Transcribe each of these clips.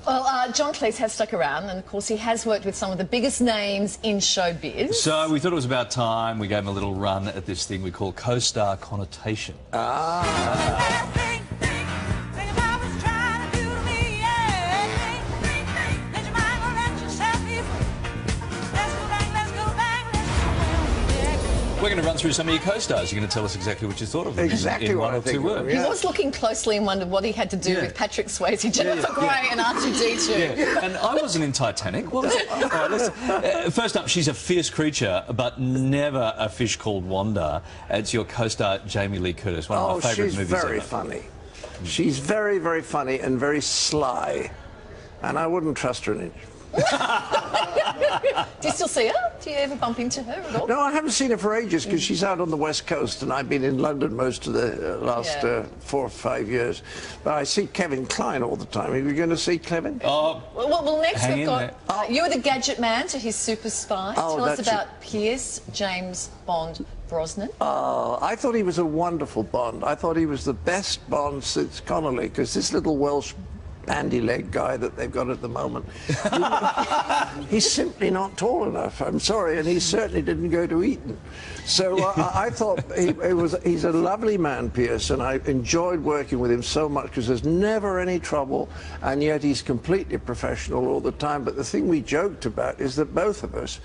Well, John Cleese has stuck around, and of course he has worked with some of the biggest names in showbiz. So we thought it was about time we gave him a little run at this thing we call co-star connotation. We're going to run through some of your co-stars. You're going to tell us exactly what you thought of them. Exactly in what one I or two think. words. He was looking closely and wondered what he had to do with Patrick Swayze, Jennifer Grey and R2-D2. Yeah. And I wasn't in Titanic. What was it? All right, first up, she's a fierce creature, but never a fish called Wanda. It's your co-star, Jamie Lee Curtis, one of my favourite movies ever. She's very funny. She's very, very funny and very sly. And I wouldn't trust her an inch. Do you still see her? Do you ever bump into her at all? No, I haven't seen her for ages because she's out on the West Coast and I've been in London most of the last 4 or 5 years. But I see Kevin Kline all the time. Are you going to see Kevin? Well, next we've got you're the gadget man to his super spy. Tell us about Pierce James Bond Brosnan. I thought he was a wonderful Bond. I thought he was the best Bond since Connolly, because this little Welsh bandy-leg guy that they've got at the moment, he's simply not tall enough. I'm sorry, and he certainly didn't go to Eton. So I thought he's a lovely man, Pierce, and I enjoyed working with him so much because there's never any trouble, and yet he's completely professional all the time. But the thing we joked about is that both of us,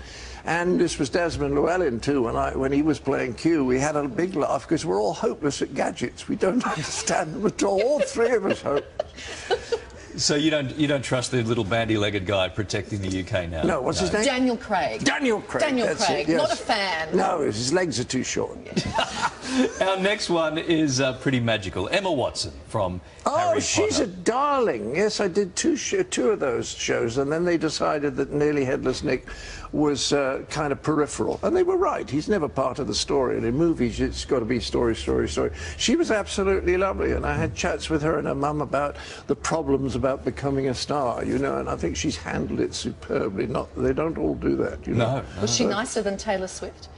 and this was Desmond Llewellyn too, when he was playing Q, we had a big laugh because we're all hopeless at gadgets. We don't understand them at all. All three of us hope. So you don't trust the little bandy-legged guy protecting the UK now? No, what's his name? Daniel Craig. Daniel Craig. Daniel Craig, yes. not a fan. No, his legs are too short. Our next one is pretty magical. Emma Watson from Harry Potter. Oh, she's a darling. Yes, I did two of those shows, and then they decided that Nearly Headless Nick was kind of peripheral. And they were right. He's never part of the story. And in movies, it's got to be story, story, story. She was absolutely lovely, and I had chats with her and her mum about the problems about becoming a star, you know, and I think she's handled it superbly. They don't all do that, you know. No. Was she nicer than Taylor Swift?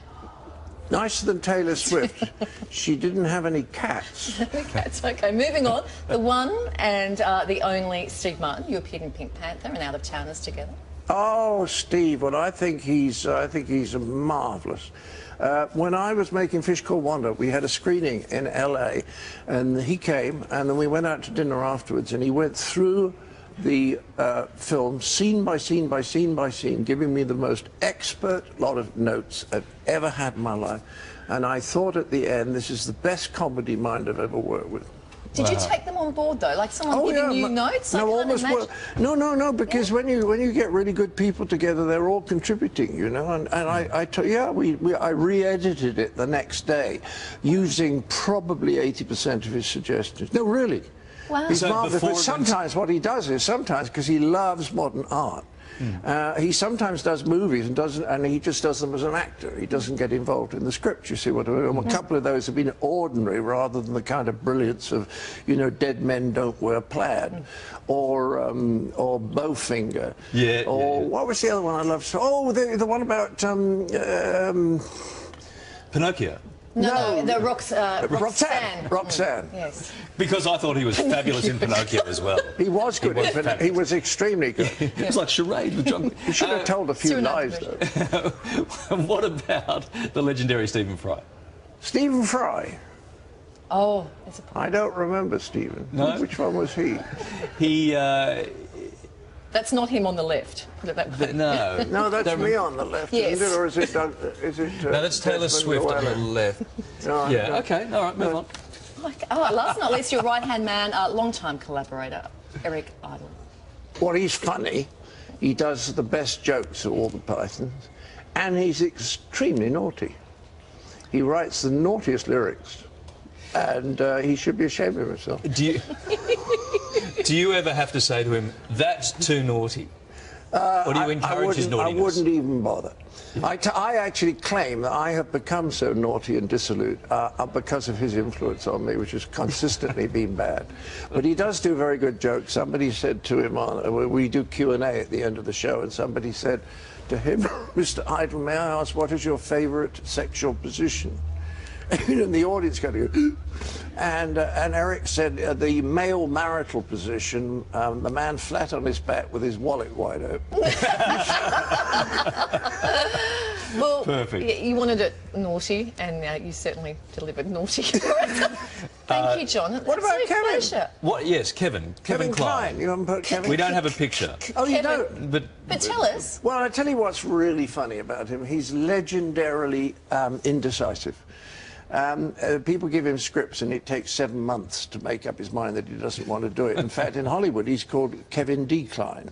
Nicer than Taylor Swift. She didn't have any cats. Cats, okay. Moving on. The one and the only Steve Martin. You appeared in Pink Panther and Out of Towners together. Oh, Steve, well, I think he's marvellous. When I was making Fish Called Wanda, we had a screening in LA, and he came, and then we went out to dinner afterwards, and he went through the film scene by scene by scene by scene, giving me the most expert lot of notes I've ever had in my life. And I thought at the end, this is the best comedy mind I've ever worked with. Did you take them on board though? Like someone giving you notes? No, because when you get really good people together, they're all contributing, you know. And I re-edited it the next day, using probably 80% of his suggestions. No, really. Wow. He's marvelous. But sometimes what he does is because he loves modern art. He sometimes does movies and he just does them as an actor. He doesn't get involved in the script, you see what I mean? A couple of those have been ordinary rather than the kind of brilliance of, you know, Dead Men Don't Wear Plaid or Bowfinger. What was the other one I loved? Oh, the one about Pinocchio. No, the Roxanne. Roxanne. Yes. Because I thought he was fabulous in Pinocchio as well. He was good. He was extremely good. It was like charade with John Cleese. He should have told a few lies, though. What about the legendary Stephen Fry? Stephen Fry? Oh, I don't remember Stephen. No? Which one was he? That's not him on the left. Put it that way. No, that's me on the left, isn't it? Or is it? No, that's Taylor Swift on the left. No, yeah. Okay. All right. Move on. Last but not least, your right-hand man, long-time collaborator, Eric Idle. Well, he's funny. He does the best jokes of all the Pythons, and he's extremely naughty. He writes the naughtiest lyrics, and he should be ashamed of himself. Do you ever have to say to him, "That's too naughty"? Or do you encourage his naughtiness? I wouldn't even bother. I actually claim that I have become so naughty and dissolute because of his influence on me, which has consistently been bad. But he does do very good jokes. Somebody said to him, we do Q&A at the end of the show, and somebody said to him, Mr. Idle, may I ask, what is your favourite sexual position? in the audience going to go, and Eric said the male marital position, the man flat on his back with his wallet wide open. Well, perfect. You wanted it naughty, and you certainly delivered naughty. Thank you, John. What about Kevin? Pleasure. What? Yes, Kevin Kline. You haven't put Kevin? We don't have a picture. Oh, you Kevin. don't? But tell us. Well, I tell you what's really funny about him. He's legendarily indecisive. People give him scripts and it takes 7 months to make up his mind that he doesn't want to do it. In fact, in Hollywood, he's called Kevin Decline.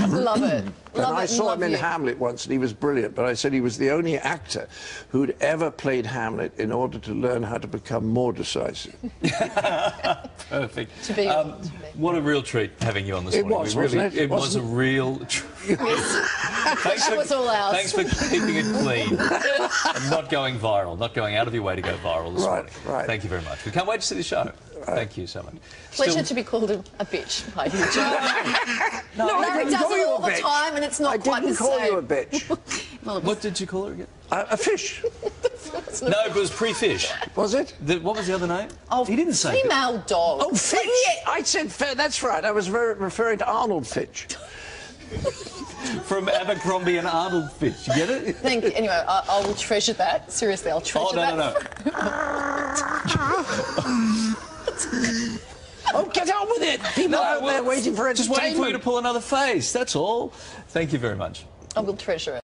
Love it. And I saw him in Hamlet once, and he was brilliant, but I said he was the only actor who'd ever played Hamlet in order to learn how to become more decisive. Perfect. To be what a real treat having you on this morning. It was a real treat. Thanks for keeping it clean and not going viral, not going out of your way to go viral this morning. Right. Thank you very much. We can't wait to see the show. Thank you so much. Pleasure to be called a bitch by you, John. No, Larry does it all the time, and it's not quite the same. I didn't call you a bitch. What did you call her again? A fish. No, it was pre-fish. Was it? What was the other name? Oh, he didn't say female dog. Oh, Fitch. I said, that's right. I was referring to Arnold Fitch. From Abercrombie and Arnold Fitch. You get it? Thank you. Anyway, I will treasure that. Seriously, I'll treasure that. Oh, get on with it. People out there waiting for entertainment. Just waiting for you to pull another face, that's all. Thank you very much. I will treasure it.